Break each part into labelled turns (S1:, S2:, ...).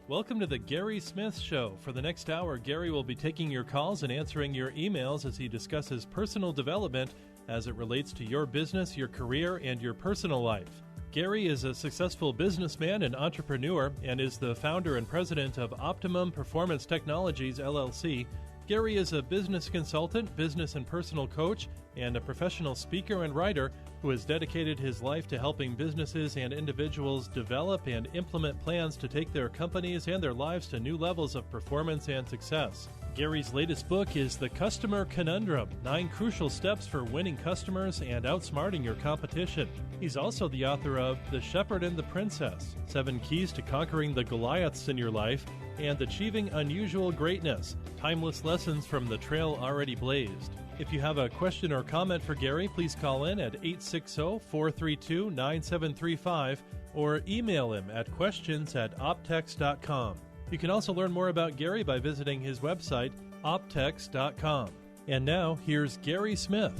S1: Welcome to the Gary Smith Show. For the next hour, Gary will be taking your calls and answering your emails as he discusses personal development as it relates to your business, your career, and your personal life. Gary is a successful businessman and entrepreneur and is the founder and president of Optimum Performance Technologies, LLC. Gary is a business consultant, business and personal coach, and a professional speaker and writer who has dedicated his life to helping businesses and individuals develop and implement plans to take their companies and their lives to new levels of performance and success. Gary's latest book is The Customer Conundrum, 9 Crucial Steps for Winning Customers and Outsmarting Your Competition. He's also the author of The Shepherd and the Princess, 7 Keys to Conquering the Goliaths in Your Life, and Achieving Unusual Greatness, Timeless Lessons from the Trail Already Blazed. If you have a question or comment for Gary, please call in at 860-432-9735 or email him at questions@optex.com. You can also learn more about Gary by visiting his website, optex.com. And now, here's Gary Smith.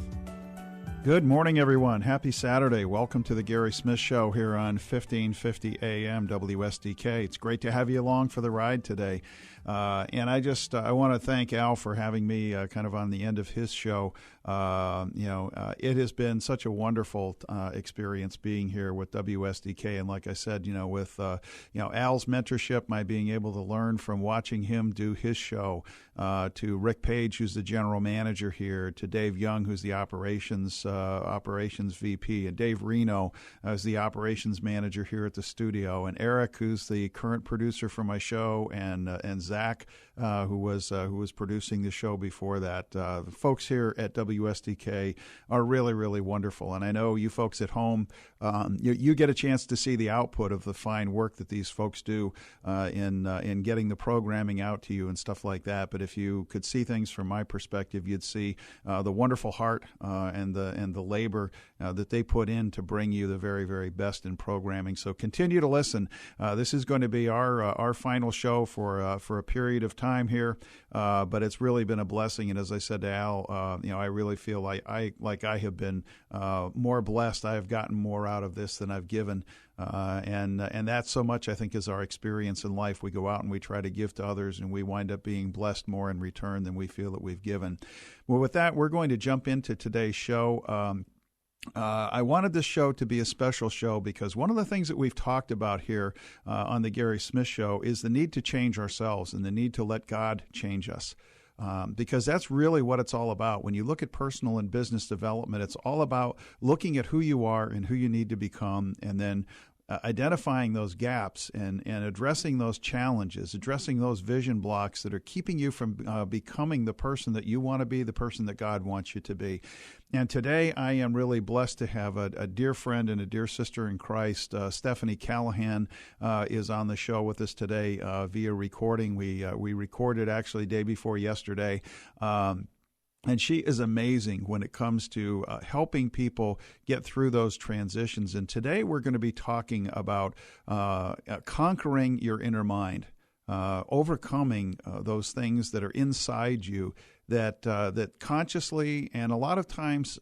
S2: Good morning, everyone. Happy Saturday. Welcome to the Gary Smith Show here on 1550 AM WSDK. It's great to have you along for the ride today. And I want to thank Al for having me kind of on the end of his show. It has been such a wonderful experience being here with WSDK. And like I said, with Al's mentorship, my being able to learn from watching him do his show, to Rick Page, who's the general manager here, to Dave Young, who's the operations VP, and Dave Reno is the operations manager here at the studio, and Eric, who's the current producer for my show, and Zach, who was producing the show before that. The folks here at WSDK are really, really wonderful, and I know you folks at home, you get a chance to see the output of the fine work that these folks do in getting the programming out to you and stuff like that. But if you could see things from my perspective, you'd see the wonderful heart and the labor that they put in to bring you the very, very best in programming. So continue to listen. This is going to be our final show for a period of time here, but it's really been a blessing. And as I said to Al, I really feel like I have been more blessed. I have gotten more out of this than I've given. And that's so much, I think, is our experience in life. We go out and we try to give to others, and we wind up being blessed more in return than we feel that we've given. Well, with that, we're going to jump into today's show. I wanted this show to be a special show because one of the things that we've talked about here on the Gary Smith Show is the need to change ourselves and the need to let God change us. Because that's really what it's all about. When you look at personal and business development, it's all about looking at who you are and who you need to become, and then identifying those gaps and addressing those challenges, addressing those vision blocks that are keeping you from becoming the person that you want to be, the person that God wants you to be. And today I am really blessed to have a dear friend and a dear sister in Christ. Stephanie Calahan is on the show with us today via recording. We recorded actually day before yesterday. And she is amazing when it comes to helping people get through those transitions. And today we're going to be talking about conquering your inner mind, overcoming those things that are inside you that consciously and a lot of times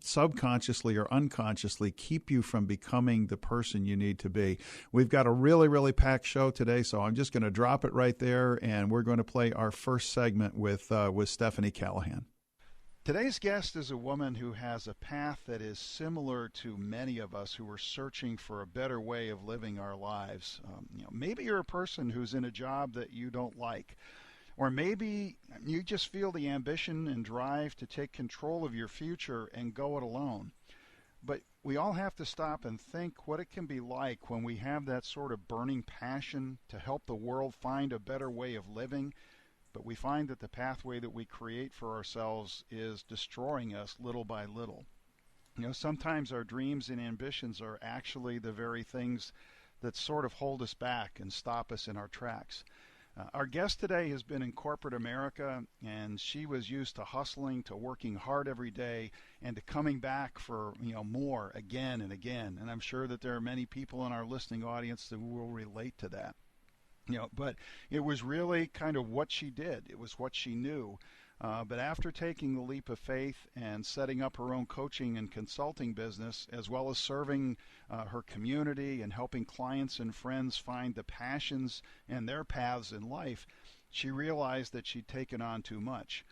S2: subconsciously or unconsciously keep you from becoming the person you need to be. We've got a really, really packed show today, so I'm just going to drop it right there, and we're going to play our first segment with Stephanie Calahan. Today's guest is a woman who has a path that is similar to many of us who are searching for a better way of living our lives. Maybe you're a person who's in a job that you don't like, or maybe you just feel the ambition and drive to take control of your future and go it alone. But we all have to stop and think what it can be like when we have that sort of burning passion to help the world find a better way of living. But we find that the pathway that we create for ourselves is destroying us little by little. Sometimes our dreams and ambitions are actually the very things that sort of hold us back and stop us in our tracks. Our guest today has been in corporate America, and she was used to hustling, to working hard every day, and to coming back for more again and again. And I'm sure that there are many people in our listening audience that will relate to that. But it was really kind of what she did. It was what she knew. But after taking the leap of faith and setting up her own coaching and consulting business, as well as serving her community and helping clients and friends find the passions and their paths in life, she realized that she'd taken on too much.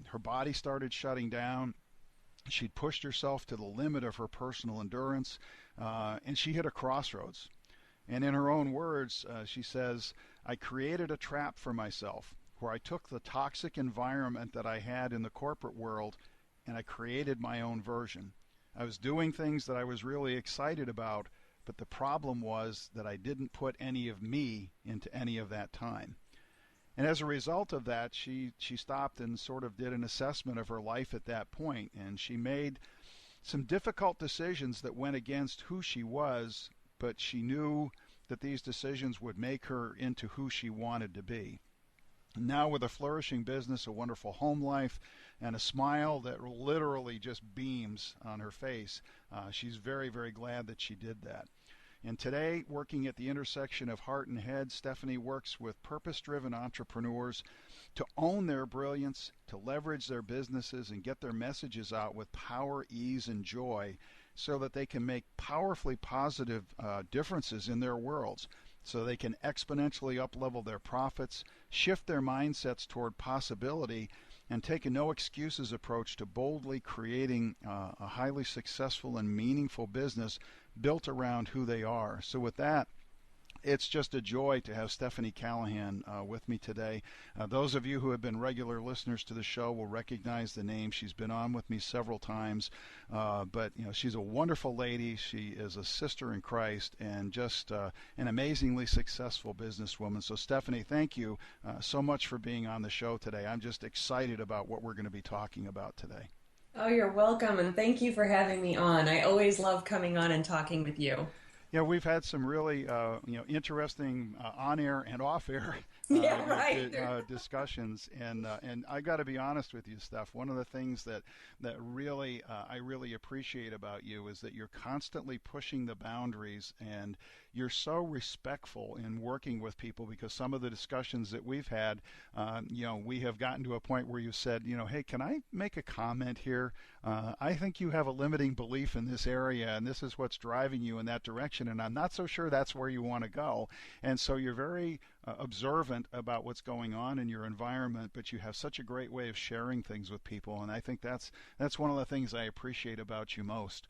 S2: Her body started shutting down. She'd pushed herself to the limit of her personal endurance, and she hit a crossroads. And in her own words, she says, "I created a trap for myself where I took the toxic environment that I had in the corporate world and I created my own version. I was doing things that I was really excited about, but the problem was that I didn't put any of me into any of that time." And as a result of that, she stopped and sort of did an assessment of her life at that point, and she made some difficult decisions that went against who she was, but she knew that these decisions would make her into who she wanted to be. Now, with a flourishing business, a wonderful home life, and a smile that literally just beams on her face, she's very, very glad that she did that. And today, working at the intersection of heart and head, Stephanie works with purpose-driven entrepreneurs to own their brilliance, to leverage their businesses and get their messages out with power, ease, and joy so that they can make powerfully positive differences in their worlds, so they can exponentially up-level their profits, shift their mindsets toward possibility, and take a no-excuses approach to boldly creating a highly successful and meaningful business built around who they are. So with that, it's just a joy to have Stephanie Calahan with me today. Those of you who have been regular listeners to the show will recognize the name. She's been on with me several times, but she's a wonderful lady. She is a sister in Christ and just an amazingly successful businesswoman. So Stephanie, thank you so much for being on the show today. I'm just excited about what we're going to be talking about today.
S3: Oh, you're welcome, and thank you for having me on. I always love coming on and talking with you.
S2: Yeah, we've had some really interesting on-air and off-air discussions, and I got to be honest with you, Steph. One of the things that really I really appreciate about you is that you're constantly pushing the boundaries, and you're so respectful in working with people, because some of the discussions that we've had, we have gotten to a point where you said, hey, can I make a comment here? I think you have a limiting belief in this area, and this is what's driving you in that direction, and I'm not so sure that's where you want to go. And so you're very observant about what's going on in your environment, but you have such a great way of sharing things with people, and I think that's one of the things I appreciate about you most.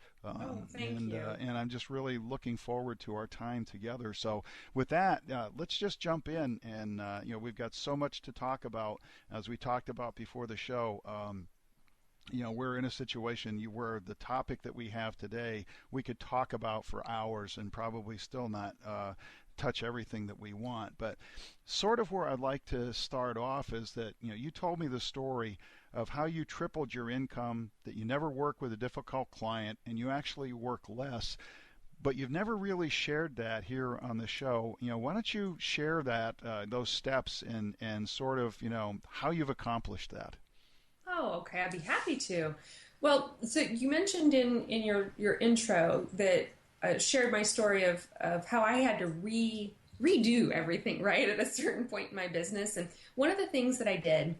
S3: Thank you.
S2: And I'm just really looking forward to our time together. So with that, let's just jump in, and we've got so much to talk about, as we talked about before the show. We're in a situation where the topic that we have today, we could talk about for hours and probably still not touch everything that we want. But sort of where I'd like to start off is that, you told me the story of how you tripled your income, that you never work with a difficult client, and you actually work less. But you've never really shared that here on the show. Why don't you share that, those steps, and sort of, how you've accomplished that?
S3: Oh, okay. I'd be happy to. Well, so you mentioned in your intro that shared my story of how I had to redo everything, right, at a certain point in my business. And one of the things that I did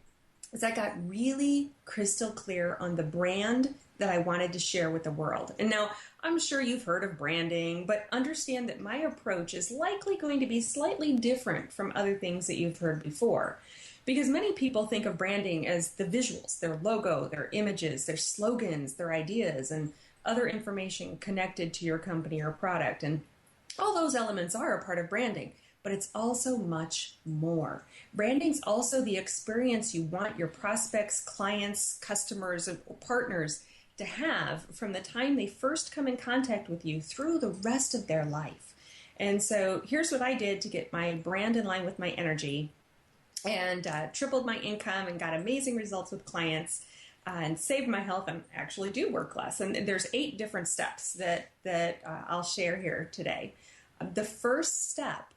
S3: is I got really crystal clear on the brand that I wanted to share with the world. And now, I'm sure you've heard of branding, but understand that my approach is likely going to be slightly different from other things that you've heard before. Because many people think of branding as the visuals, their logo, their images, their slogans, their ideas, and other information connected to your company or product. And all those elements are a part of branding, but it's also much more. Branding's also the experience you want your prospects, clients, customers, and partners to have from the time they first come in contact with you through the rest of their life. And so here's what I did to get my brand in line with my energy, and tripled my income and got amazing results with clients, and saved my health and actually do work less. And there's 8 different steps that I'll share here today. The first step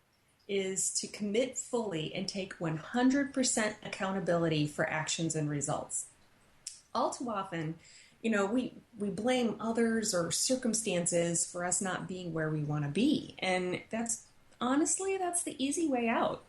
S3: is to commit fully and take 100% accountability for actions and results. All too often, we blame others or circumstances for us not being where we want to be. And that's the easy way out.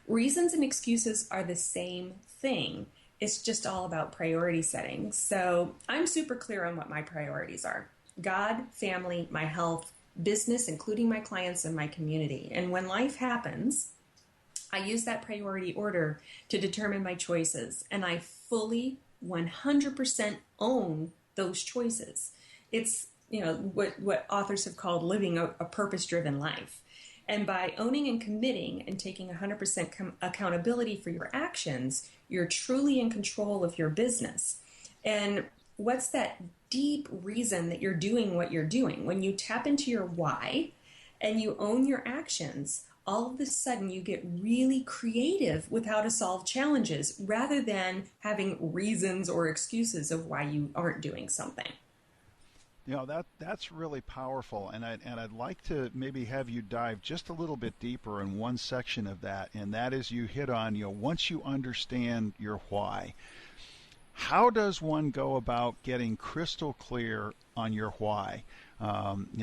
S3: Reasons and excuses are the same thing. it's just all about priority setting. So I'm super clear on what my priorities are: God, family, my health, business, including my clients and my community. And when life happens, I use that priority order to determine my choices, and I fully 100% own those choices. It's, what authors have called living a purpose-driven life. And by owning and committing and taking 100% accountability for your actions, you're truly in control of your business. And what's that deep reason that you're doing what you're doing? When you tap into your why and you own your actions, all of a sudden you get really creative with how to solve challenges rather than having reasons or excuses of why you aren't doing something.
S2: That's really powerful, and I'd like to maybe have you dive just a little bit deeper in one section of that, and that is you hit on, once you understand your why, how does one go about getting crystal clear on your why?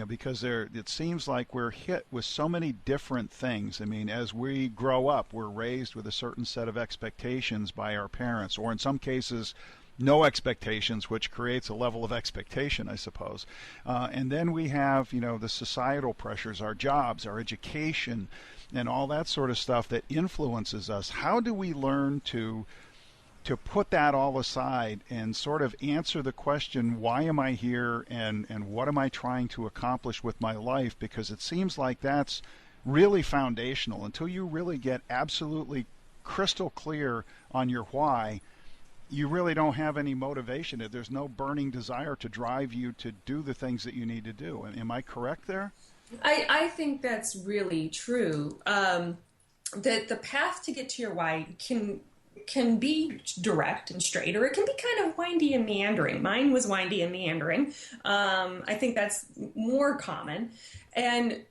S2: Because it seems like we're hit with so many different things. I mean, as we grow up, we're raised with a certain set of expectations by our parents, or in some cases, no expectations, which creates a level of expectation, I suppose. And then we have, the societal pressures, our jobs, our education, and all that sort of stuff that influences us. How do we learn to put that all aside and sort of answer the question, why am I here, and what am I trying to accomplish with my life? Because it seems like that's really foundational. Until you really get absolutely crystal clear on your why, you really don't have any motivation. There's no burning desire to drive you to do the things that you need to do. Am I correct there?
S3: I think that's really true. That the path to get to your why can be direct and straight, or it can be kind of windy and meandering. Mine was windy and meandering. I think that's more common. And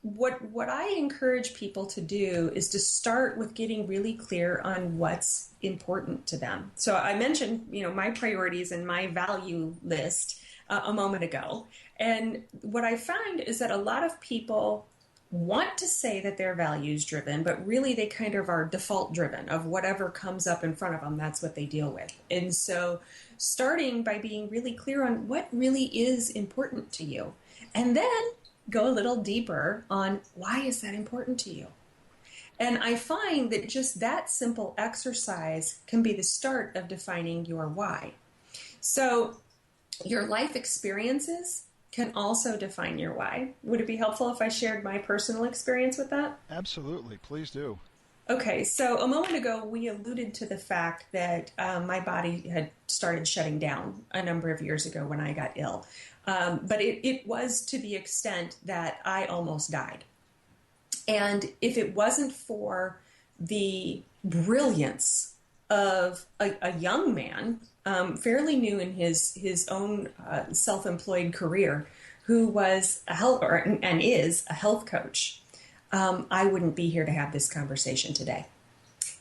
S3: what I encourage people to do is to start with getting really clear on what's important to them. So I mentioned, my priorities and my value list a moment ago. And what I find is that a lot of people want to say that they're values driven, but really they kind of are default driven of whatever comes up in front of them. That's what they deal with. And so starting by being really clear on what really is important to you, and then go a little deeper on why is that important to you. And I find that just that simple exercise can be the start of defining your why. So your life experiences can also define your why. Would it be helpful if I shared my personal experience with that?
S2: Absolutely. Please do.
S3: Okay, so a moment ago, we alluded to the fact that my body had started shutting down a number of years ago when I got ill. But it was to the extent that I almost died. And if it wasn't for the brilliance of a young man, fairly new in his own self-employed career, who was and is a health coach, I wouldn't be here to have this conversation today.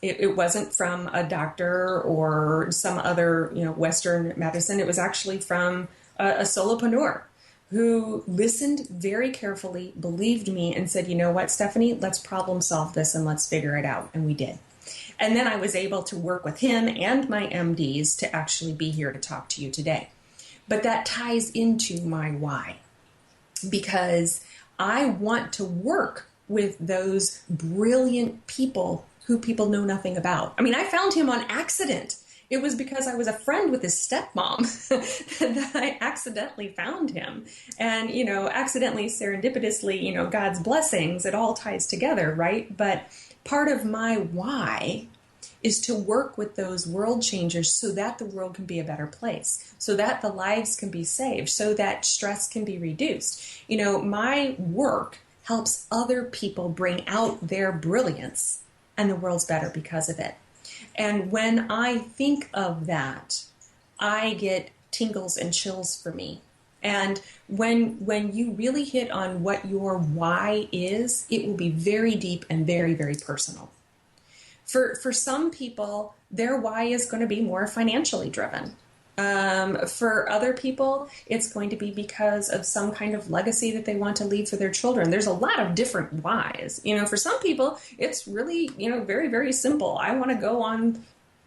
S3: It wasn't from a doctor or some other Western medicine. It was actually from a solopreneur who listened very carefully, believed me, and said, you know what, Stephanie, let's problem solve this and let's figure it out. And we did. And then I was able to work with him and my MDs to actually be here to talk to you today. But that ties into my why, because I want to work with those brilliant people who people know nothing about. I mean, I found him on accident. It was because I was a friend with his stepmom that I accidentally found him. And, accidentally, serendipitously, God's blessings, it all ties together, right? But part of my why is to work with those world changers so that the world can be a better place, so that the lives can be saved, so that stress can be reduced. My work helps other people bring out their brilliance, and the world's better because of it. And when I think of that, I get tingles and chills for me. And when you really hit on what your why is, it will be very deep and very, very personal. For some people, their why is going to be more financially driven. For other people, it's going to be because of some kind of legacy that they want to leave for their children. There's a lot of different whys. For some people, it's really, very, very simple. I want to go on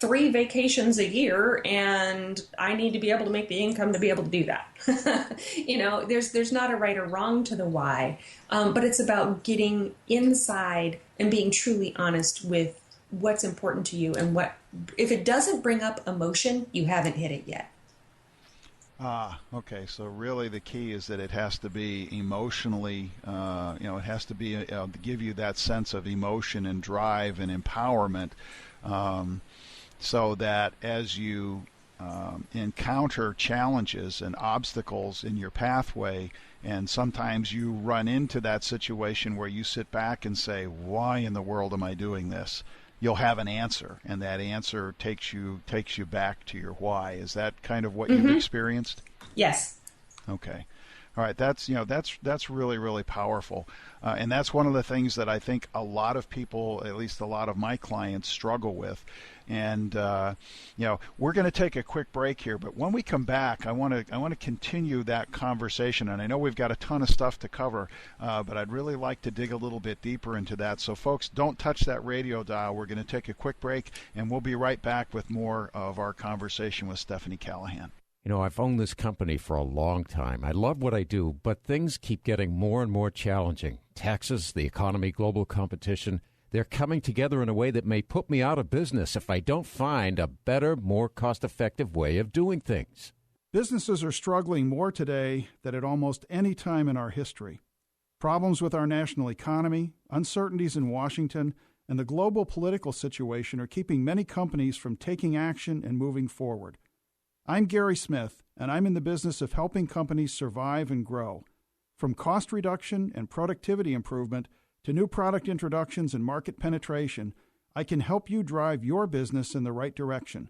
S3: 3 vacations a year, and I need to be able to make the income to be able to do that. There's not a right or wrong to the why, but it's about getting inside and being truly honest with what's important to you, and if it doesn't bring up emotion, you haven't hit it yet.
S2: Okay. So really the key is that it has to be emotionally, it has to be to give you that sense of emotion and drive and empowerment, so that as you encounter challenges and obstacles in your pathway, and sometimes you run into that situation where you sit back and say, why in the world am I doing this? You'll have an answer, and that answer takes you back to your why. Is that kind of what you've experienced?
S3: Yes.
S2: Okay. All right. That's really, really powerful. And that's one of the things that I think a lot of people, at least a lot of my clients, struggle with. And we're going to take a quick break here, but when we come back, I want to continue that conversation. And I know we've got a ton of stuff to cover, but I'd really like to dig a little bit deeper into that. So folks, don't touch that radio dial. We're going to take a quick break, and we'll be right back with more of our conversation with Stephanie Calahan.
S4: I've owned this company for a long time. I love what I do, but things keep getting more and more challenging. Taxes, the economy, global competition, they're coming together in a way that may put me out of business if I don't find a better, more cost-effective way of doing things.
S2: Businesses are struggling more today than at almost any time in our history. Problems with our national economy, uncertainties in Washington, and the global political situation are keeping many companies from taking action and moving forward. I'm Gary Smith, and I'm in the business of helping companies survive and grow. From cost reduction and productivity improvement to new product introductions and market penetration, I can help you drive your business in the right direction.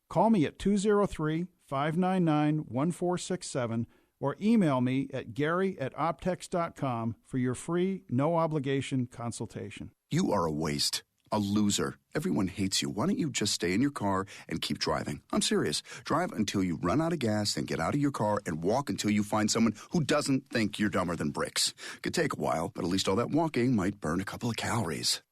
S2: Call me at 203-599-1467 or email me at gary@optex.com for your free, no-obligation consultation.
S5: You are a waste. A loser. Everyone hates you. Why don't you just stay in your car and keep driving? I'm serious. Drive until you run out of gas, then get out of your car and walk until you find someone who doesn't think you're dumber than bricks. Could take a while, but at least all that walking might burn a couple of calories.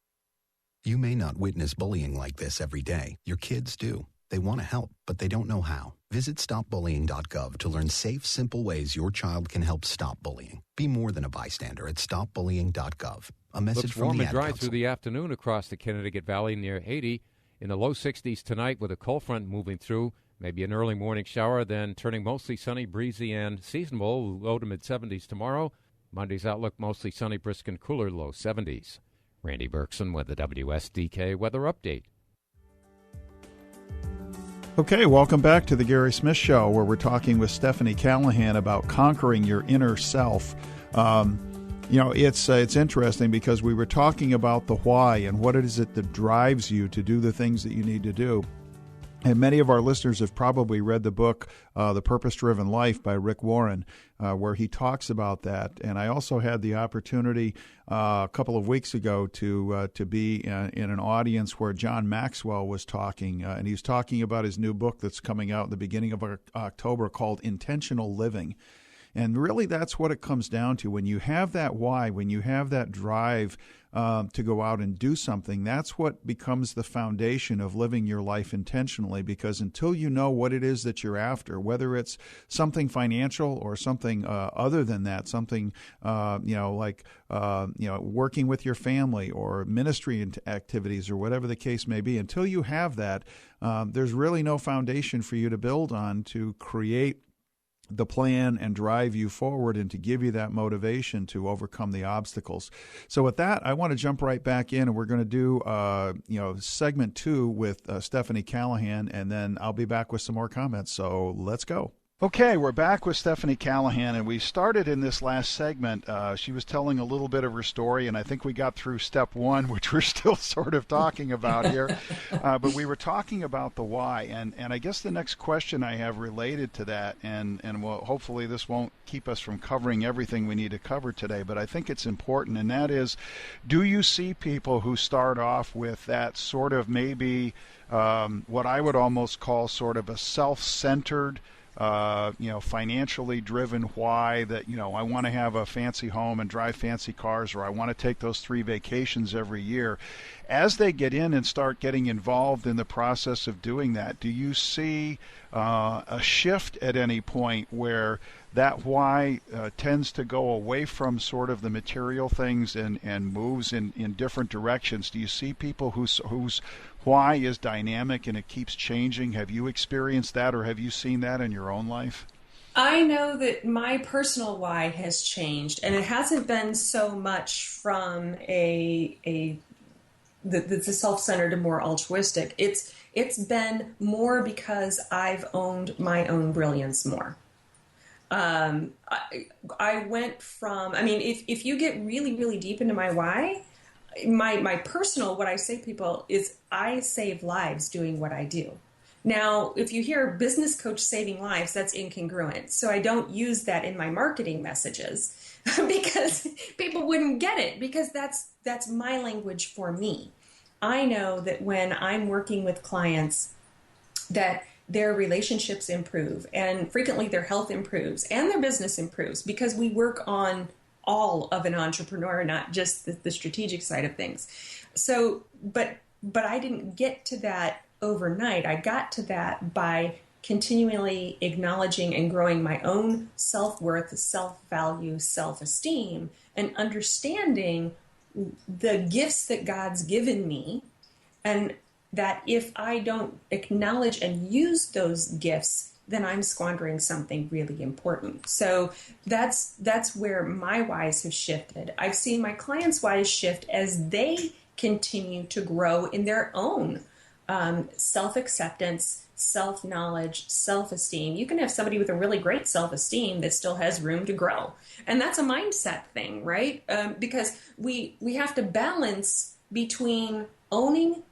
S6: You may not witness bullying like this every day. Your kids do. They want to help, but they don't know how. Visit stopbullying.gov to learn safe, simple ways your child can help stop bullying. Be more than a bystander at stopbullying.gov. A message
S4: Looks
S6: from
S4: warm
S6: the
S4: and
S6: Ad
S4: dry
S6: Council.
S4: through the afternoon across the Connecticut Valley near 80. In the low 60s tonight with a cold front moving through. Maybe an early morning shower, then turning mostly sunny, breezy, and seasonable. Low to mid-70s tomorrow. Monday's outlook mostly sunny, brisk, and cooler, low 70s. Randy Berkson with the WSDK Weather Update.
S2: Okay, welcome back to the Gary Smith Show, where we're talking with Stephanie Calahan about conquering your inner self. It's interesting because we were talking about the why and what is it that drives you to do the things that you need to do. And many of our listeners have probably read the book, The Purpose-Driven Life by Rick Warren, where he talks about that. And I also had the opportunity a couple of weeks ago to be in an audience where John Maxwell was talking. And he's talking about his new book that's coming out in the beginning of October called Intentional Living. And really that's what it comes down to. When you have that why, when you have that drive to go out and do something, that's what becomes the foundation of living your life intentionally, because until you know what it is that you're after, whether it's something financial or something other than that, something working with your family or ministry activities or whatever the case may be, until you have that, there's really no foundation for you to build on to create the plan and drive you forward and to give you that motivation to overcome the obstacles. So with that, I want to jump right back in, and we're going to do segment 2 with Stephanie Calahan, and then I'll be back with some more comments. So let's go. Okay, we're back with Stephanie Calahan, and we started in this last segment. She was telling a little bit of her story, and I think we got through step 1, which we're still sort of talking about here. But we were talking about the why, and I guess the next question I have related to that, and well, hopefully this won't keep us from covering everything we need to cover today, but I think it's important, and that is, do you see people who start off with that sort of maybe what I would almost call sort of a self-centered financially driven why that, I want to have a fancy home and drive fancy cars, or I want to take those 3 vacations every year. As they get in and start getting involved in the process of doing that, do you see a shift at any point where that why tends to go away from sort of the material things and moves in different directions? Do you see people whose why is dynamic and it keeps changing? Have you experienced that, or have you seen that in your own life?
S3: I know that my personal why has changed, and it hasn't been so much from the self-centered and more altruistic. It's been more because I've owned my own brilliance more. I went from, if you get really, really deep into my why, my personal, what I say to people is I save lives doing what I do. Now, if you hear business coach saving lives, that's incongruent. So I don't use that in my marketing messages because people wouldn't get it, because that's my language for me. I know that when I'm working with clients that their relationships improve, and frequently their health improves and their business improves, because we work on all of an entrepreneur, not just the strategic side of things. So, but I didn't get to that overnight. I got to that by continually acknowledging and growing my own self-worth, self-value, self-esteem, and understanding the gifts that God's given me, and that if I don't acknowledge and use those gifts, then I'm squandering something really important. So that's where my whys have shifted. I've seen my clients' whys shift as they continue to grow in their own self-acceptance, self-knowledge, self-esteem. You can have somebody with a really great self-esteem that still has room to grow. And that's a mindset thing, right? Because we have to balance between owning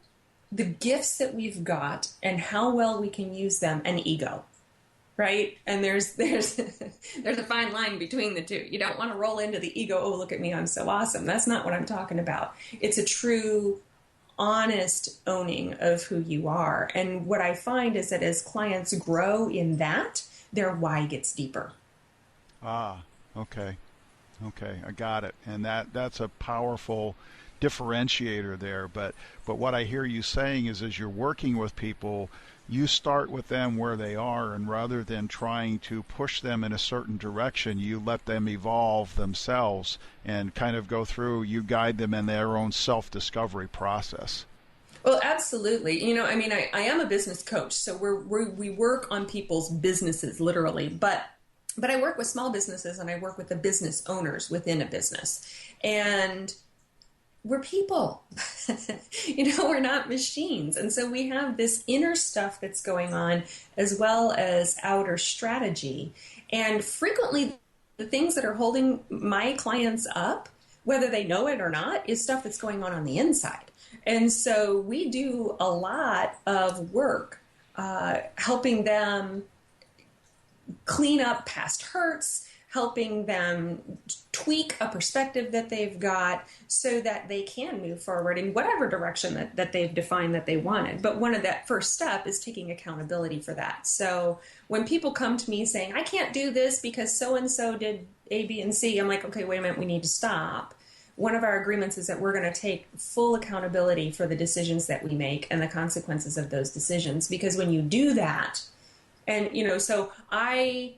S3: the gifts that we've got and how well we can use them, and ego, right? And there's a fine line between the two. You don't want to roll into the ego, oh, look at me, I'm so awesome. That's not what I'm talking about. It's a true, honest owning of who you are. And what I find is that as clients grow in that, their why gets deeper.
S2: Ah, okay, I got it. And that's a powerful differentiator there. But what I hear you saying is, as you're working with people, you start with them where they are, and rather than trying to push them in a certain direction, you let them evolve themselves and kind of go through, you guide them in their own self-discovery process.
S3: Well, absolutely. I am a business coach, so we work on people's businesses, literally, but I work with small businesses, and I work with the business owners within a business. And we're people, we're not machines. And so we have this inner stuff that's going on as well as outer strategy. And frequently the things that are holding my clients up, whether they know it or not, is stuff that's going on the inside. And so we do a lot of work helping them clean up past hurts, helping them tweak a perspective that they've got so that they can move forward in whatever direction that they've defined that they wanted. But one of that first step is taking accountability for that. So when people come to me saying, I can't do this because so-and-so did A, B, and C, I'm like, okay, wait a minute, we need to stop. One of our agreements is that we're going to take full accountability for the decisions that we make and the consequences of those decisions. Because when you do that, and, so I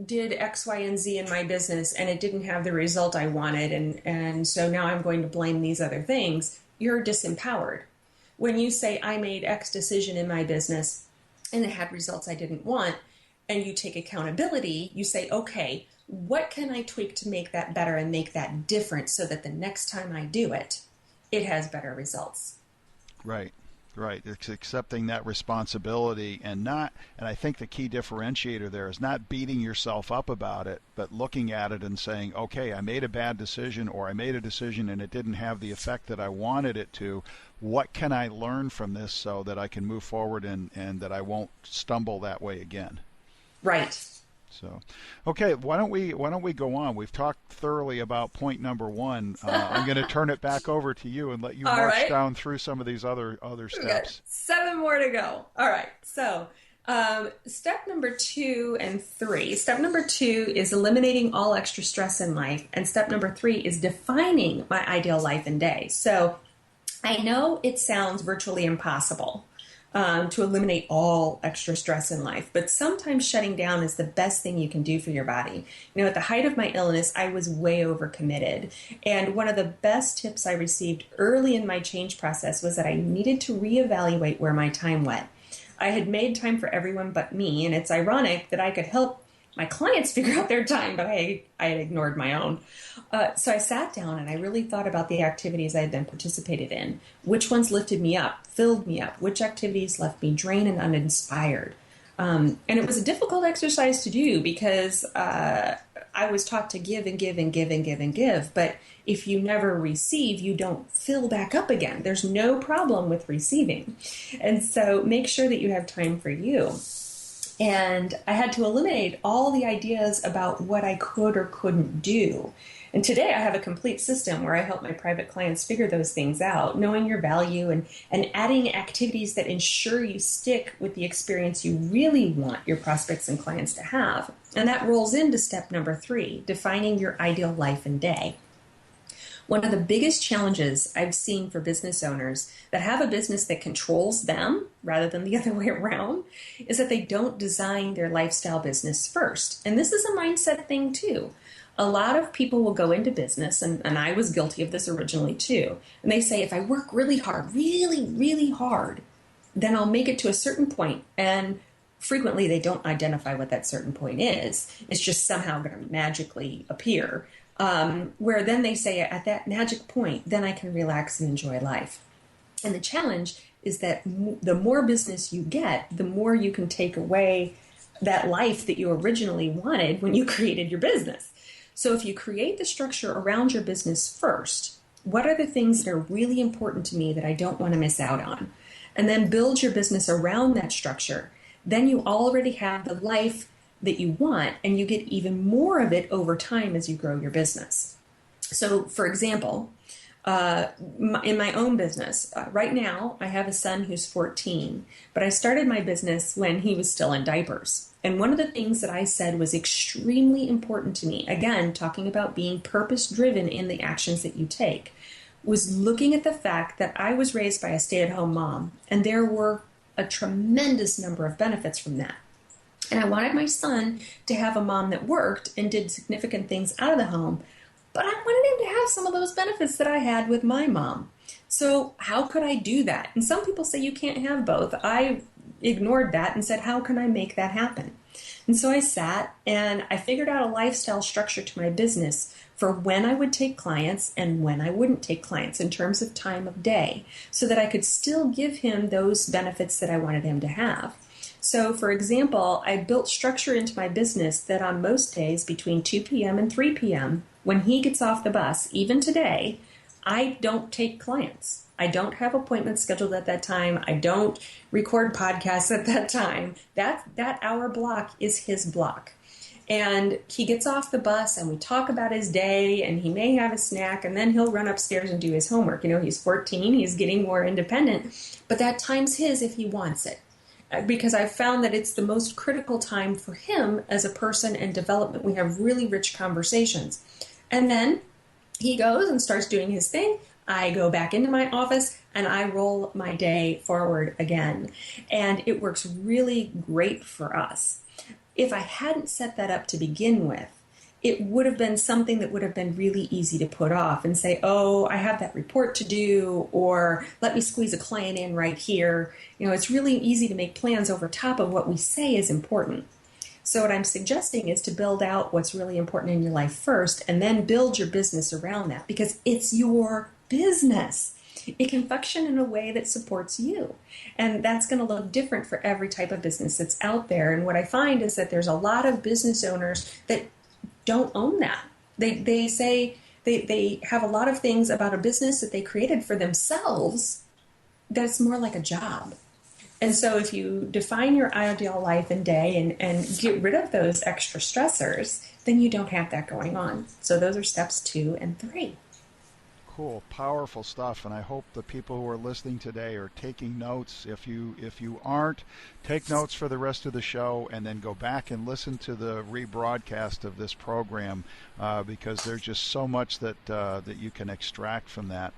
S3: did X, Y, and Z in my business, and it didn't have the result I wanted, and so now I'm going to blame these other things, you're disempowered. When you say, I made X decision in my business, and it had results I didn't want, and you take accountability, you say, okay, what can I tweak to make that better and make that different so that the next time I do it, it has better results?
S2: Right. It's accepting that responsibility and I think the key differentiator there is not beating yourself up about it, but looking at it and saying, okay, I made a bad decision, or I made a decision and it didn't have the effect that I wanted it to. What can I learn from this so that I can move forward and that I won't stumble that way again?
S3: Right.
S2: So, okay, why don't we go on? We've talked thoroughly about point number 1. I'm going to turn it back over to you and let you march down through some of these other steps.
S3: 7 more to go. All right. So Step number 2 and 3. Step number 2 is eliminating all extra stress in life. And step number 3 is defining my ideal life and day. So I know it sounds virtually impossible to eliminate all extra stress in life, but sometimes shutting down is the best thing you can do for your body. You know, at the height of my illness, I was way overcommitted. And one of the best tips I received early in my change process was that I needed to reevaluate where my time went. I had made time for everyone but me, and it's ironic that I could help my clients figure out their time, but I had ignored my own. So I sat down and I really thought about the activities I had been participated in. Which ones lifted me up, filled me up? Which activities left me drained and uninspired? And it was a difficult exercise to do because I was taught to give and give and give and give and give. But if you never receive, you don't fill back up again. There's no problem with receiving. And so make sure that you have time for you. And I had to eliminate all the ideas about what I could or couldn't do. And today I have a complete system where I help my private clients figure those things out, knowing your value and adding activities that ensure you stick with the experience you really want your prospects and clients to have. And that rolls into step number 3, defining your ideal life and day. One of the biggest challenges I've seen for business owners that have a business that controls them rather than the other way around is that they don't design their lifestyle business first. And this is a mindset thing too. A lot of people will go into business, and I was guilty of this originally too, and they say, if I work really hard, really, really hard, then I'll make it to a certain point. And frequently they don't identify what that certain point is. It's just somehow going to magically appear. Where then they say at that magic point, then I can relax and enjoy life. And the challenge is that the more business you get, the more you can take away that life that you originally wanted when you created your business. So if you create the structure around your business first, what are the things that are really important to me that I don't want to miss out on? And then build your business around that structure. Then you already have the life that you want, and you get even more of it over time as you grow your business. So, for example, in my own business, right now I have a son who's 14, but I started my business when he was still in diapers. And one of the things that I said was extremely important to me, again, talking about being purpose-driven in the actions that you take, was looking at the fact that I was raised by a stay-at-home mom, and there were a tremendous number of benefits from that. And I wanted my son to have a mom that worked and did significant things out of the home, but I wanted him to have some of those benefits that I had with my mom. So how could I do that? And some people say you can't have both. I ignored that and said, how can I make that happen? And so I sat and I figured out a lifestyle structure to my business for when I would take clients and when I wouldn't take clients in terms of time of day, so that I could still give him those benefits that I wanted him to have. So, for example, I built structure into my business that on most days between 2 p.m. and 3 p.m., when he gets off the bus, even today, I don't take clients. I don't have appointments scheduled at that time. I don't record podcasts at that time. That hour block is his block. And he gets off the bus and we talk about his day, and he may have a snack, and then he'll run upstairs and do his homework. You know, he's 14, he's getting more independent, but that time's his if he wants it. Because I've found that it's the most critical time for him as a person and development. We have really rich conversations. And then he goes and starts doing his thing. I go back into my office and I roll my day forward again. And it works really great for us. If I hadn't set that up to begin with, it would have been something that would have been really easy to put off and say, oh, I have that report to do, or let me squeeze a client in right here. You know, it's really easy to make plans over top of what we say is important. So what I'm suggesting is to build out what's really important in your life first, and then build your business around that, because it's your business. It can function in a way that supports you. And that's going to look different for every type of business that's out there. And what I find is that there's a lot of business owners that don't own that. They say they have a lot of things about a business that they created for themselves that's more like a job. And so if you define your ideal life and day and get rid of those extra stressors, then you don't have that going on. So those are steps 2 and 3.
S2: cool, powerful stuff, and I hope the people who are listening today are taking notes. If you aren't, take notes for the rest of the show, and then go back and listen to the rebroadcast of this program, because there's just so much that you can extract from that.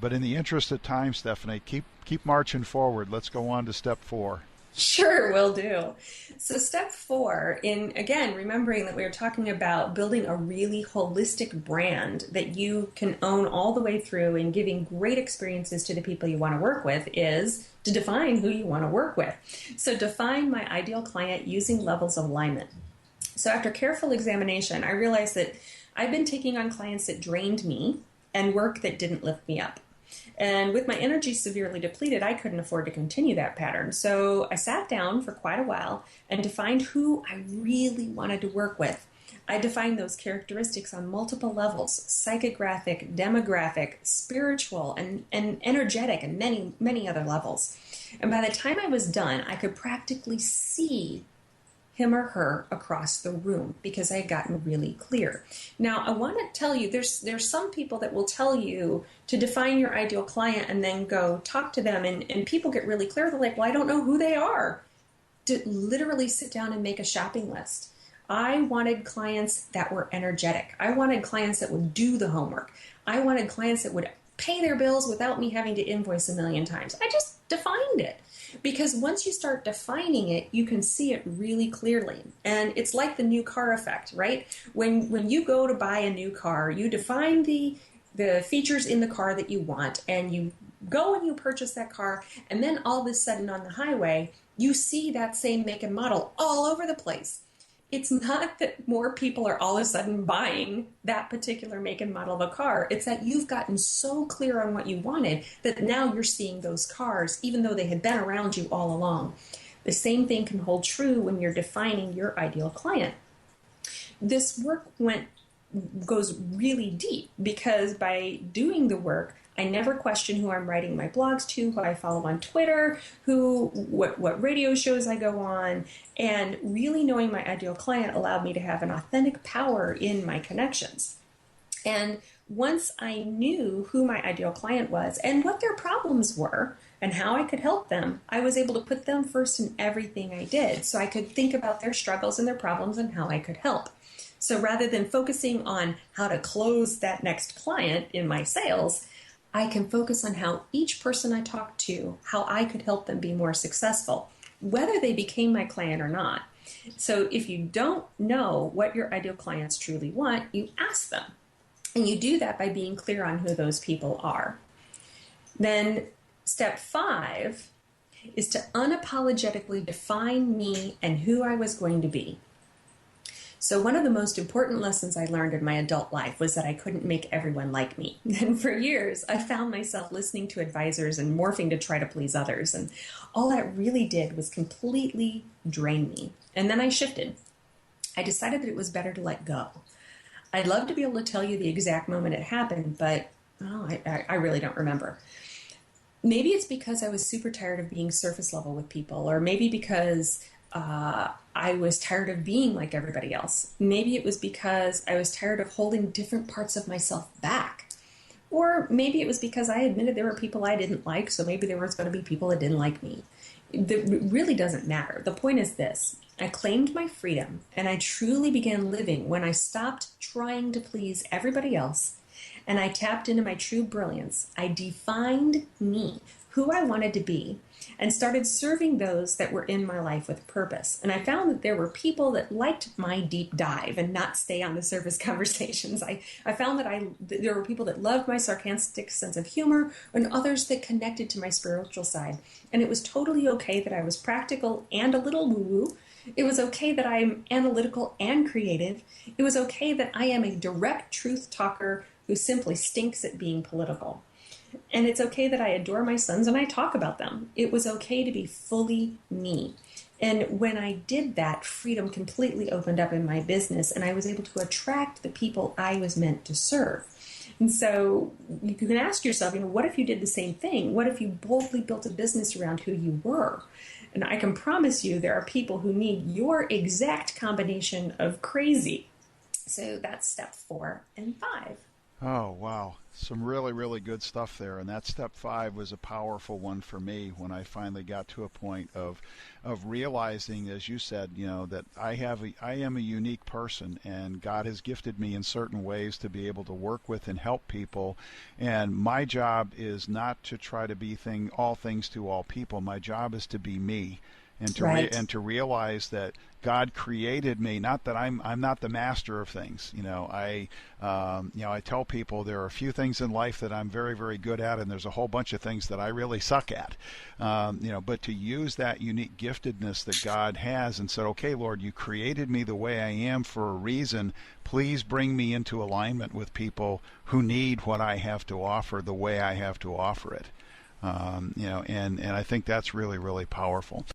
S2: But in the interest of time, Stephanie, keep marching forward. Let's go on to step 4.
S3: Sure, will do. So step 4, again, remembering that we were talking about building a really holistic brand that you can own all the way through and giving great experiences to the people you want to work with, is to define who you want to work with. So define my ideal client using levels of alignment. So after careful examination, I realized that I've been taking on clients that drained me and work that didn't lift me up. And with my energy severely depleted, I couldn't afford to continue that pattern. So I sat down for quite a while and defined who I really wanted to work with. I defined those characteristics on multiple levels: psychographic, demographic, spiritual, and energetic, and many, many other levels. And by the time I was done, I could practically see him or her across the room because I had gotten really clear. Now, I want to tell you, there's some people that will tell you to define your ideal client and then go talk to them, and people get really clear. They're like, well, I don't know who they are. To literally sit down and make a shopping list. I wanted clients that were energetic. I wanted clients that would do the homework. I wanted clients that would pay their bills without me having to invoice a million times. I just defined it. Because once you start defining it, you can see it really clearly. And it's like the new car effect, right? When you go to buy a new car, you define the features in the car that you want, and you go and you purchase that car, and then all of a sudden on the highway, you see that same make and model all over the place. It's not that more people are all of a sudden buying that particular make and model of a car. It's that you've gotten so clear on what you wanted that now you're seeing those cars, even though they had been around you all along. The same thing can hold true when you're defining your ideal client. This work goes really deep because by doing the work, I never question who I'm writing my blogs to, who I follow on Twitter, what radio shows I go on, and really knowing my ideal client allowed me to have an authentic power in my connections. And once I knew who my ideal client was and what their problems were and how I could help them, I was able to put them first in everything I did, so I could think about their struggles and their problems and how I could help. So rather than focusing on how to close that next client in my sales, I can focus on how each person I talk to, how I could help them be more successful, whether they became my client or not. So if you don't know what your ideal clients truly want, you ask them. And you do that by being clear on who those people are. Then step 5 is to unapologetically define me and who I was going to be. So one of the most important lessons I learned in my adult life was that I couldn't make everyone like me. And for years, I found myself listening to advisors and morphing to try to please others. And all that really did was completely drain me. And then I shifted. I decided that it was better to let go. I'd love to be able to tell you the exact moment it happened, but I really don't remember. Maybe it's because I was super tired of being surface level with people, or maybe because I was tired of being like everybody else. Maybe it was because I was tired of holding different parts of myself back. Or maybe it was because I admitted there were people I didn't like, so maybe there was going to be people that didn't like me. It really doesn't matter. The point is this: I claimed my freedom, and I truly began living when I stopped trying to please everybody else, and I tapped into my true brilliance. I defined me, who I wanted to be, and started serving those that were in my life with purpose. And I found that there were people that liked my deep dive and not stay on the surface conversations. I found that there were people that loved my sarcastic sense of humor, and others that connected to my spiritual side. And it was totally okay that I was practical and a little woo-woo. It was okay that I am analytical and creative. It was okay that I am a direct truth talker who simply stinks at being political. And it's okay that I adore my sons and I talk about them. It was okay to be fully me. And when I did that, freedom completely opened up in my business, and I was able to attract the people I was meant to serve. And so you can ask yourself, what if you did the same thing? What if you boldly built a business around who you were? And I can promise you there are people who need your exact combination of crazy. So that's step 4 and 5.
S2: Oh, wow. Some really, really good stuff there. And that step 5 was a powerful one for me when I finally got to a point of realizing, as you said, that I am a unique person, and God has gifted me in certain ways to be able to work with and help people. And my job is not to try to be all things to all people. My job is to be me. And to realize that God created me. Not that I'm not the master of things. I tell people there are a few things in life that I'm very, very good at, and there's a whole bunch of things that I really suck at. But to use that unique giftedness that God has and said, okay, Lord, you created me the way I am for a reason. Please bring me into alignment with people who need what I have to offer the way I have to offer it. And I think that's really, really powerful.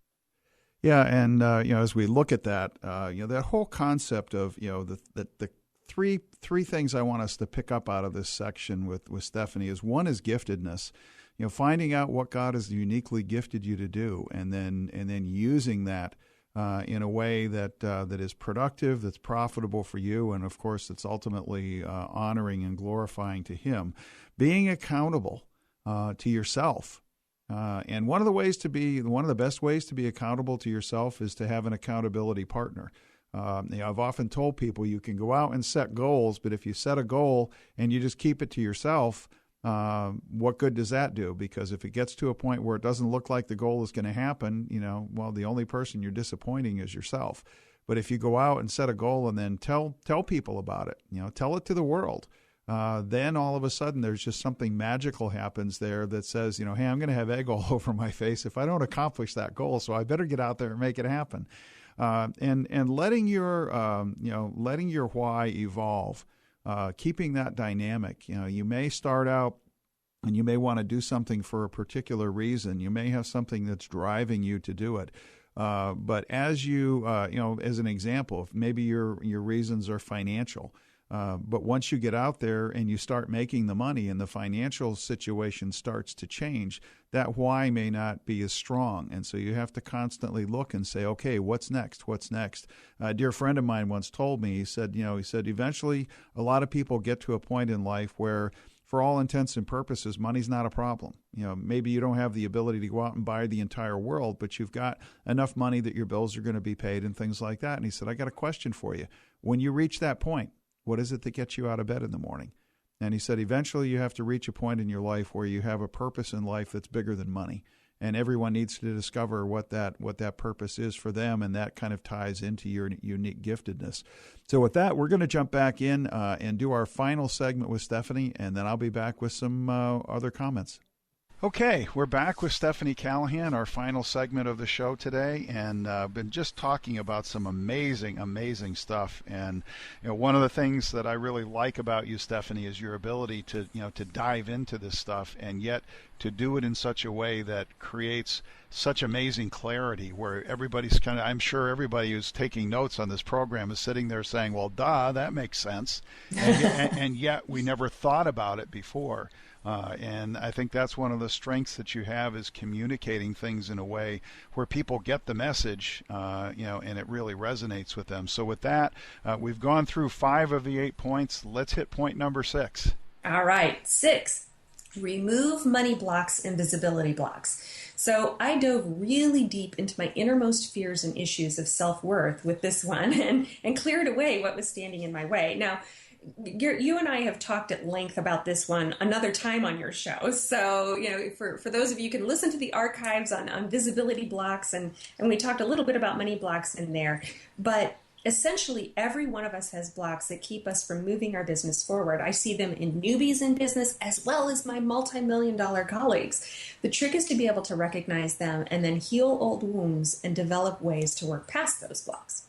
S2: Yeah, and as we look at that, that whole concept of the three things I want us to pick up out of this section with Stephanie is, one is giftedness, finding out what God has uniquely gifted you to do, and then using that in a way that is productive, that's profitable for you, and of course that's ultimately honoring and glorifying to Him. Being accountable to yourself. And one of the best ways to be accountable to yourself is to have an accountability partner. I've often told people you can go out and set goals, but if you set a goal and you just keep it to yourself, what good does that do? Because if it gets to a point where it doesn't look like the goal is going to happen, the only person you're disappointing is yourself. But if you go out and set a goal and then tell people about it, tell it to the world. Then all of a sudden there's just something magical happens there that says, hey, I'm going to have egg all over my face if I don't accomplish that goal, so I better get out there and make it happen. And letting your why evolve, keeping that dynamic. You may start out and you may want to do something for a particular reason. You may have something that's driving you to do it. But as as an example, if maybe your reasons are financial. But once you get out there and you start making the money and the financial situation starts to change, that why may not be as strong. And so you have to constantly look and say, okay, what's next? What's next? A dear friend of mine once told me, he said eventually a lot of people get to a point in life where, for all intents and purposes, money's not a problem. Maybe you don't have the ability to go out and buy the entire world, but you've got enough money that your bills are going to be paid and things like that. And he said, I got a question for you. When you reach that point, what is it that gets you out of bed in the morning? And he said, eventually you have to reach a point in your life where you have a purpose in life that's bigger than money. And everyone needs to discover what that purpose is for them, and that kind of ties into your unique giftedness. So with that, we're going to jump back in and do our final segment with Stephanie, and then I'll be back with some other comments. Okay, we're back with Stephanie Calahan, our final segment of the show today, and been just talking about some amazing, amazing stuff. And one of the things that I really like about you, Stephanie, is your ability to dive into this stuff, and yet to do it in such a way that creates such amazing clarity, where everybody's I'm sure everybody who's taking notes on this program is sitting there saying, well, duh, that makes sense. And yet we never thought about it before. And I think that's one of the strengths that you have, is communicating things in a way where people get the message, and it really resonates with them. So with that, we've gone through 5 of the 8 points. Let's hit point number 6.
S3: All right, 6. Remove money blocks and visibility blocks. So I dove really deep into my innermost fears and issues of self-worth with this one and cleared away what was standing in my way. Now, you and I have talked at length about this one another time on your show. So, for those of you, you can listen to the archives on visibility blocks, and we talked a little bit about money blocks in there. But essentially, every one of us has blocks that keep us from moving our business forward. I see them in newbies in business as well as my multi-million-dollar colleagues. The trick is to be able to recognize them and then heal old wounds and develop ways to work past those blocks.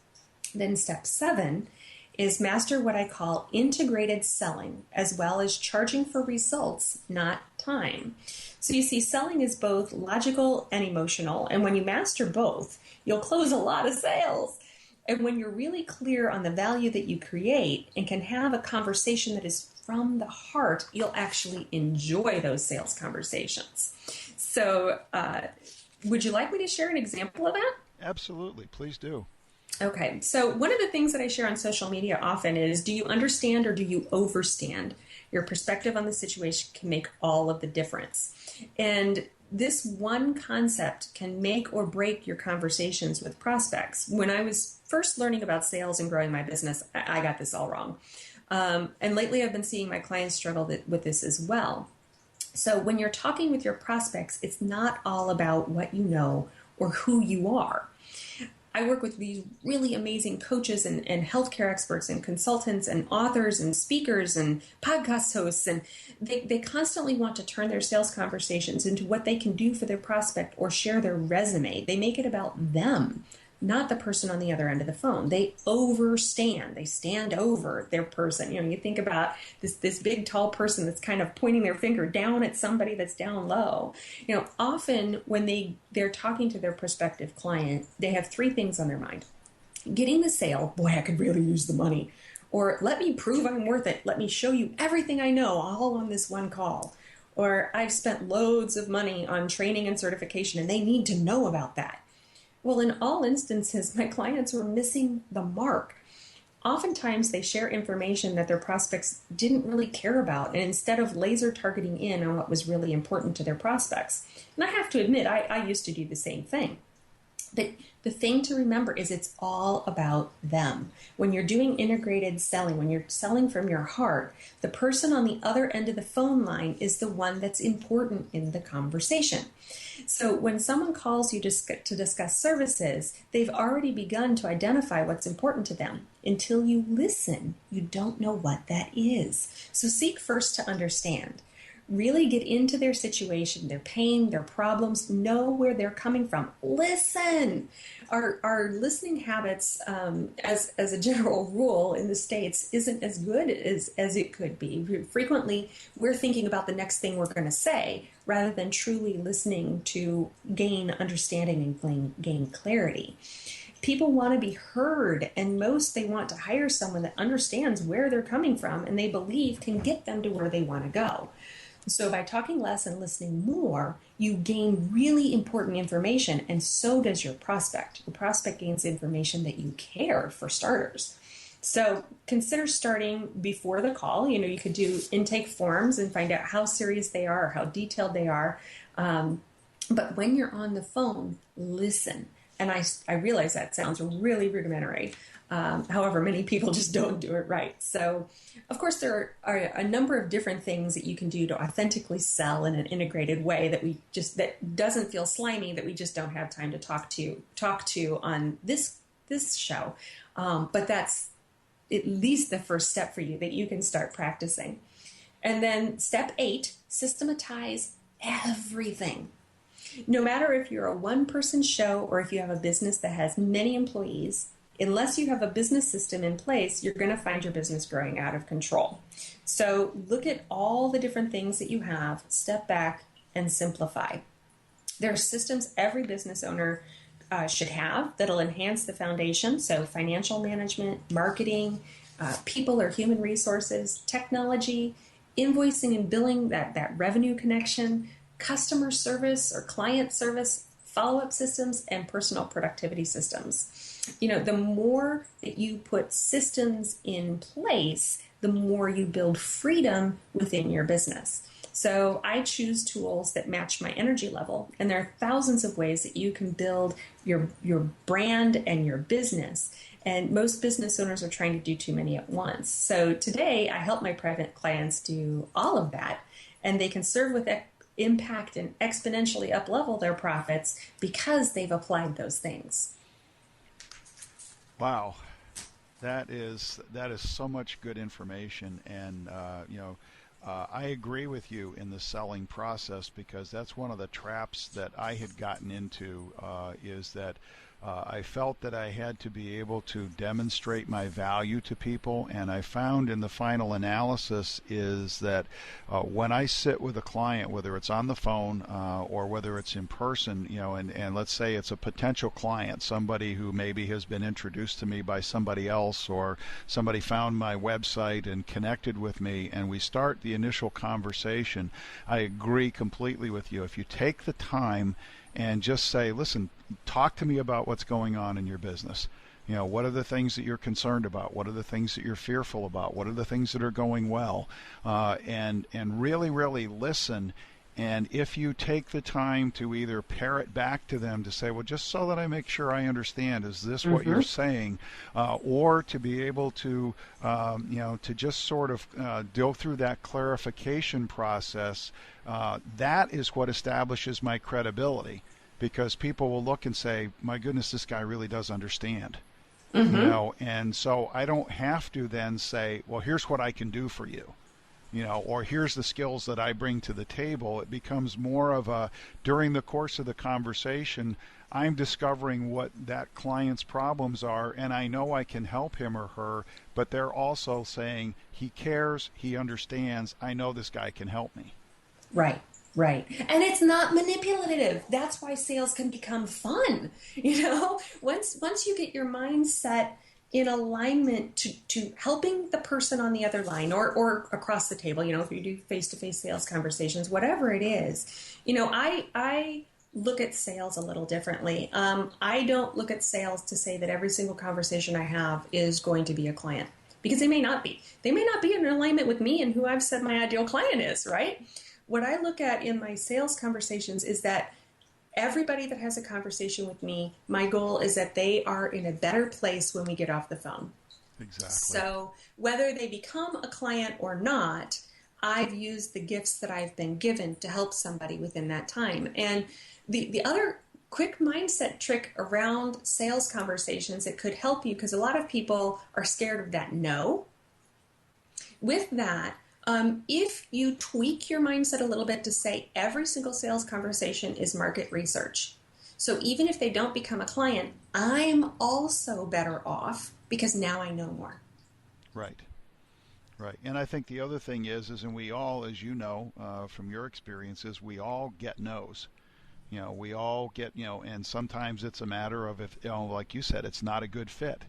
S3: Then step 7 is master what I call integrated selling, as well as charging for results, not time. So you see, selling is both logical and emotional, and when you master both, you'll close a lot of sales. And when you're really clear on the value that you create and can have a conversation that is from the heart, you'll actually enjoy those sales conversations. So would you like me to share an example of that?
S2: Absolutely. Please do. Okay.
S3: So one of the things that I share on social media often is, do you understand or do you overstand? Your perspective on the situation can make all of the difference. And this one concept can make or break your conversations with prospects. When I was first learning about sales and growing my business, I got this all wrong. And lately I've been seeing my clients struggle with this as well. So when you're talking with your prospects, it's not all about what you know or who you are. I work with these really amazing coaches and healthcare experts and consultants and authors and speakers and podcast hosts, and they constantly want to turn their sales conversations into what they can do for their prospect or share their resume. They make it about them, not the person on the other end of the phone. They overstand. They stand over their person. You think about this big, tall person that's kind of pointing their finger down at somebody that's down low. Often when they're talking to their prospective client, they have three things on their mind. Getting the sale, boy, I could really use the money. Or let me prove I'm worth it. Let me show you everything I know all on this one call. Or I've spent loads of money on training and certification and they need to know about that. Well, in all instances, my clients were missing the mark. Oftentimes, they share information that their prospects didn't really care about, and instead of laser targeting in on what was really important to their prospects. And I have to admit, I used to do the same thing. But the thing to remember is it's all about them. When you're doing integrated selling, when you're selling from your heart, the person on the other end of the phone line is the one that's important in the conversation. So when someone calls you to discuss services, they've already begun to identify what's important to them. Until you listen, you don't know what that is. So seek first to understand. Really get into their situation, their pain, their problems, know where they're coming from. Listen. Our listening habits, as a general rule in the States, isn't as good as it could be. Frequently, we're thinking about the next thing we're going to say rather than truly listening to gain understanding and gain clarity. People want to be heard, and most they want to hire someone that understands where they're coming from and they believe can get them to where they want to go. So by talking less and listening more, you gain really important information, and so does your prospect. Your prospect gains information that you care, for starters. So consider starting before the call. You could do intake forms and find out how serious they are or how detailed they are. But when you're on the phone, listen. And I realize that sounds really rudimentary. However, many people just don't do it right. So, of course, there are a number of different things that you can do to authentically sell in an integrated way that doesn't feel slimy, that we just don't have time to talk to on this show. But that's at least the first step for you that you can start practicing. And then step 8, systematize everything. No matter if you're a one-person show or if you have a business that has many employees, unless you have a business system in place, you're going to find your business growing out of control. So look at all the different things that you have, step back, and simplify. There are systems every business owner should have that'll enhance the foundation. So financial management, marketing, people or human resources, technology, invoicing and billing, that revenue connection, customer service or client service, follow-up systems, and personal productivity systems. The more that you put systems in place, the more you build freedom within your business. So I choose tools that match my energy level, and there are thousands of ways that you can build your brand and your business. And most business owners are trying to do too many at once. So today I help my private clients do all of that, and they can serve with impact and exponentially up-level their profits because they've applied those things.
S2: Wow, that is so much good information, and I agree with you in the selling process, because that's one of the traps that I had gotten into, is that I felt that I had to be able to demonstrate my value to people, and I found in the final analysis is that when I sit with a client, whether it's on the phone or whether it's in person, and let's say it's a potential client, somebody who maybe has been introduced to me by somebody else, or somebody found my website and connected with me, and we start the initial conversation, I agree completely with you. If you take the time and just say, listen, talk to me about what's going on in your business. What are the things that you're concerned about? What are the things that you're fearful about? What are the things that are going well? And really, really listen. And if you take the time to either parrot back to them to say, well, just so that I make sure I understand, is this what you're saying? Or to be able to, to just sort of go through that clarification process, that is what establishes my credibility, because people will look and say, my goodness, this guy really does understand. And so I don't have to then say, well, here's what I can do for you. Or here's the skills that I bring to the table. It becomes more of a, during the course of the conversation, I'm discovering what that client's problems are, and I know I can help him or her, but they're also saying, he cares, he understands, I know this guy can help me.
S3: Right. And it's not manipulative. That's why sales can become fun. Once you get your mindset in alignment to helping the person on the other line or across the table, if you do face-to-face sales conversations, whatever it is, I look at sales a little differently. I don't look at sales to say that every single conversation I have is going to be a client, because they may not be. They may not be in alignment with me and who I've said my ideal client is, right? What I look at in my sales conversations is that everybody that has a conversation with me, my goal is that they are in a better place when we get off the phone.
S2: Exactly.
S3: So whether they become a client or not, I've used the gifts that I've been given to help somebody within that time. And the other quick mindset trick around sales conversations that could help you, because a lot of people are scared of that no. With that, if you tweak your mindset a little bit to say every single sales conversation is market research. So even if they don't become a client, I'm also better off because now I know more.
S2: Right. And I think the other thing is and we all, as you know, from your experiences, we all get no's. We all get, and sometimes it's a matter of, if, like you said, it's not a good fit.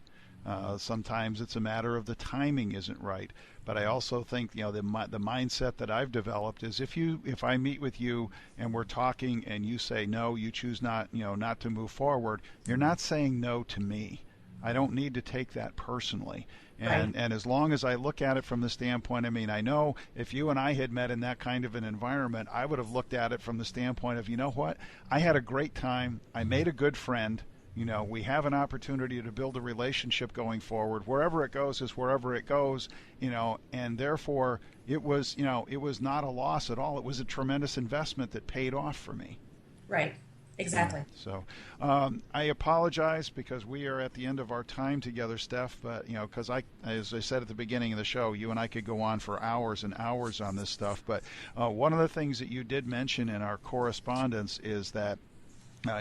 S2: Sometimes it's a matter of the timing isn't right. But I also think, the mindset that I've developed is if I meet with you and we're talking and you say no, you choose not to move forward, you're not saying no to me. I don't need to take that personally. And as long as I look at it from the standpoint, I know if you and I had met in that kind of an environment, I would have looked at it from the standpoint of, what? I had a great time. I made a good friend. We have an opportunity to build a relationship going forward. Wherever it goes is wherever it goes, and therefore it was not a loss at all. It was a tremendous investment that paid off for me.
S3: Right. Exactly.
S2: So I apologize because we are at the end of our time together, Steph, but, because as I said at the beginning of the show, you and I could go on for hours and hours on this stuff. But one of the things that you did mention in our correspondence is that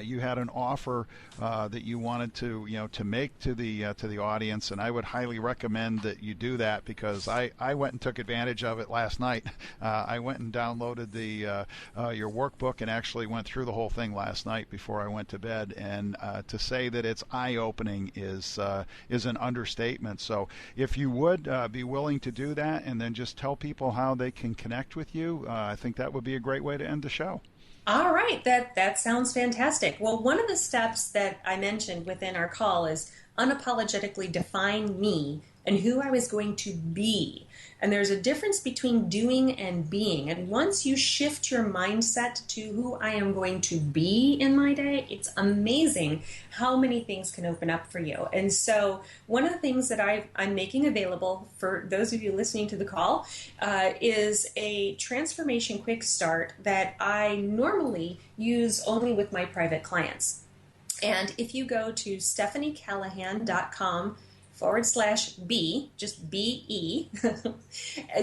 S2: you had an offer that you wanted to make to the audience, and I would highly recommend that you do that, because I went and took advantage of it last night. I went and downloaded your workbook and actually went through the whole thing last night before I went to bed. And to say that it's eye-opening is an understatement. So if you would be willing to do that, and then just tell people how they can connect with you, I think that would be a great way to end the show.
S3: All right, that sounds fantastic. Well, one of the steps that I mentioned within our call is unapologetically define me and who I was going to be. And there's a difference between doing and being. And once you shift your mindset to who I am going to be in my day, it's amazing how many things can open up for you. And so one of the things that I'm making available for those of you listening to the call is a transformation quick start that I normally use only with my private clients. And if you go to stephaniecalahan.com/B, just B-E,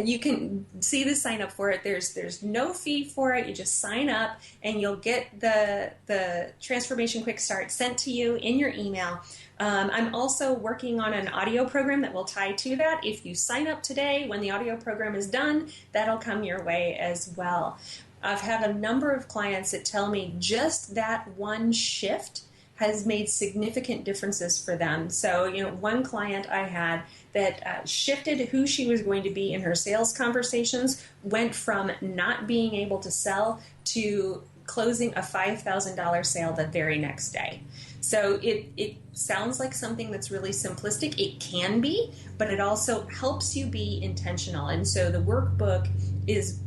S3: you can see the sign up for it. There's no fee for it. You just sign up and you'll get the Transformation Quick Start sent to you in your email. I'm also working on an audio program that will tie to that. If you sign up today, when the audio program is done, that'll come your way as well. I've had a number of clients that tell me just that one shift has made significant differences for them. So, one client I had that shifted who she was going to be in her sales conversations, went from not being able to sell to closing a $5,000 sale the very next day. So it sounds like something that's really simplistic. It can be, but it also helps you be intentional. And so the workbook is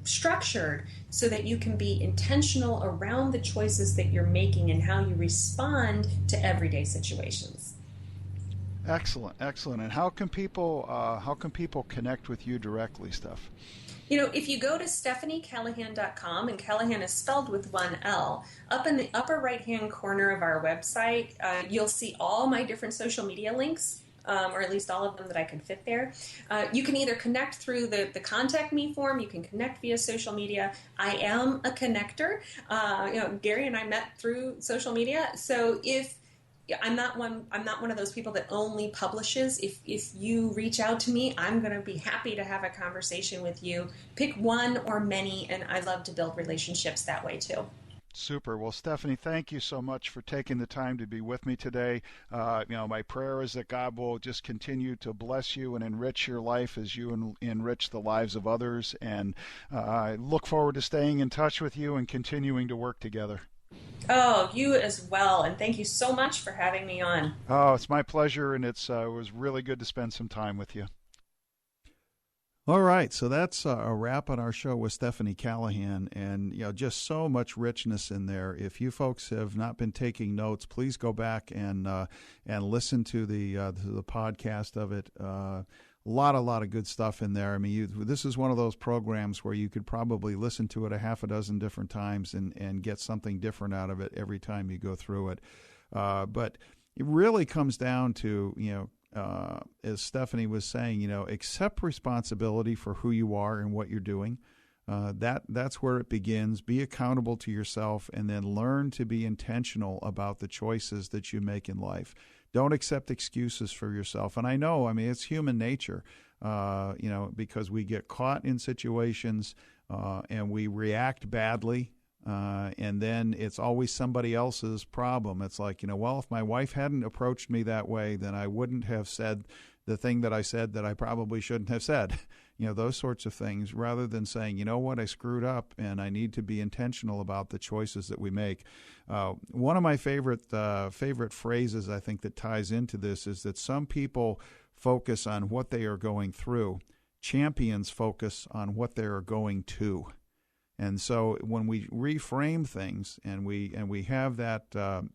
S3: structured so that you can be intentional around the choices that you're making and how you respond to everyday situations.
S2: Excellent, excellent. And how can people connect with you directly, Steph?
S3: If you go to StephanieCalahan.com, and Calahan is spelled with one L, up in the upper right-hand corner of our website, you'll see all my different social media links, or at least all of them that I can fit there. You can either connect through the Contact Me form. You can connect via social media. I am a connector. Gary and I met through social media. So I'm not one of those people that only publishes. If you reach out to me, I'm going to be happy to have a conversation with you. Pick one or many, and I love to build relationships that way too.
S2: Super. Well, Stephanie, thank you so much for taking the time to be with me today. My prayer is that God will just continue to bless you and enrich your life as you enrich the lives of others. And I look forward to staying in touch with you and continuing to work together.
S3: Oh, you as well. And thank you so much for having me on.
S2: Oh, it's my pleasure, and it was really good to spend some time with you. All right, so that's a wrap on our show with Stephanie Calahan, and just so much richness in there. If you folks have not been taking notes, please go back and listen to the podcast of it. A lot of good stuff in there. I mean, this is one of those programs where you could probably listen to it a half a dozen different times and get something different out of it every time you go through it. But it really comes down to as Stephanie was saying, accept responsibility for who you are and what you're doing. That's where it begins. Be accountable to yourself, and then learn to be intentional about the choices that you make in life. Don't accept excuses for yourself. And I know, it's human nature, because we get caught in situations and we react badly. And then it's always somebody else's problem. It's like, well, if my wife hadn't approached me that way, then I wouldn't have said the thing that I said that I probably shouldn't have said. Those sorts of things, rather than saying, you know what, I screwed up and I need to be intentional about the choices that we make. One of my favorite phrases, I think, that ties into this is that some people focus on what they are going through. Champions focus on what they are going to. And so when we reframe things and we have that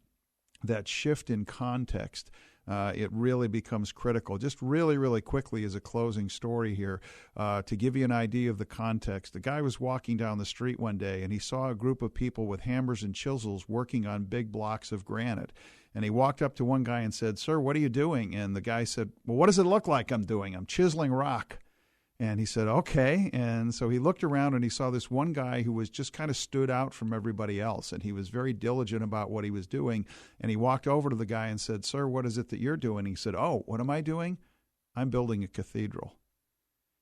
S2: shift in context, it really becomes critical. Just really, really quickly as a closing story here, to give you an idea of the context. A guy was walking down the street one day, and he saw a group of people with hammers and chisels working on big blocks of granite. And he walked up to one guy and said, "Sir, what are you doing?" And the guy said, "Well, what does it look like I'm doing? I'm chiseling rock." And he said, "Okay." And so he looked around and he saw this one guy who was just kind of stood out from everybody else. And he was very diligent about what he was doing. And he walked over to the guy and said, "Sir, what is it that you're doing?" He said, "Oh, what am I doing? I'm building a cathedral."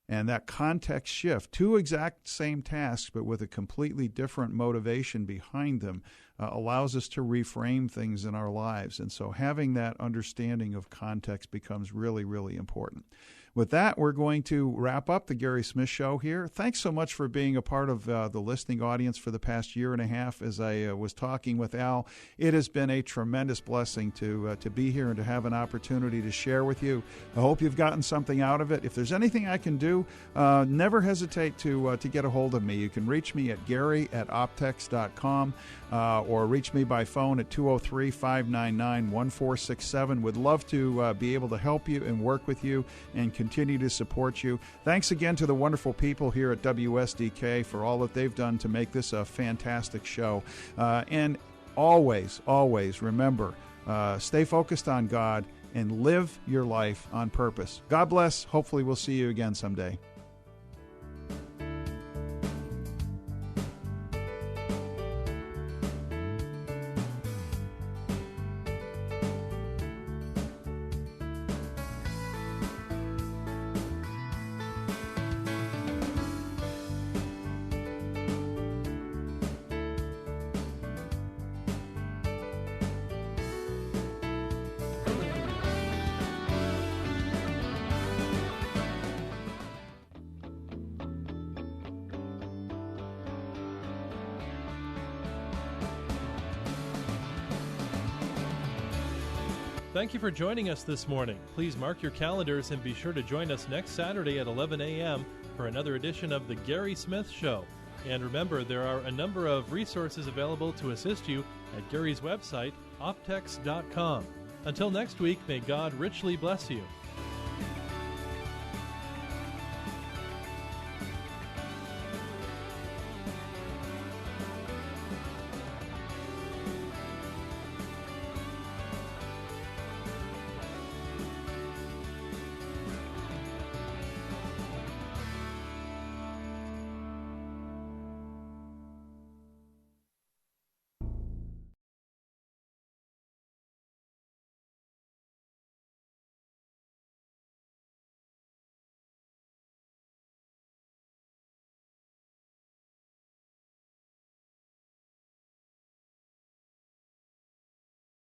S2: And that context shift, two exact same tasks, but with a completely different motivation behind them, allows us to reframe things in our lives. And so having that understanding of context becomes really, really important. With that, we're going to wrap up the Gary Smith Show here. Thanks so much for being a part of the listening audience for the past year and a half. As I was talking with Al, it has been a tremendous blessing to be here and to have an opportunity to share with you. I hope you've gotten something out of it. If there's anything I can do, never hesitate to get a hold of me. You can reach me at gary@optex.com or reach me by phone at 203-599-1467. Would love to be able to help you and work with you and continue to support you. Thanks again to the wonderful people here at WSDK for all that they've done to make this a fantastic show. And always, always remember, stay focused on God and live your life on purpose. God bless. Hopefully we'll see you again someday.
S1: Thank you for joining us this morning. Please mark your calendars and be sure to join us next Saturday at 11 a.m. for another edition of The Gary Smith Show. And remember, there are a number of resources available to assist you at Gary's website, optex.com. Until next week, may God richly bless you.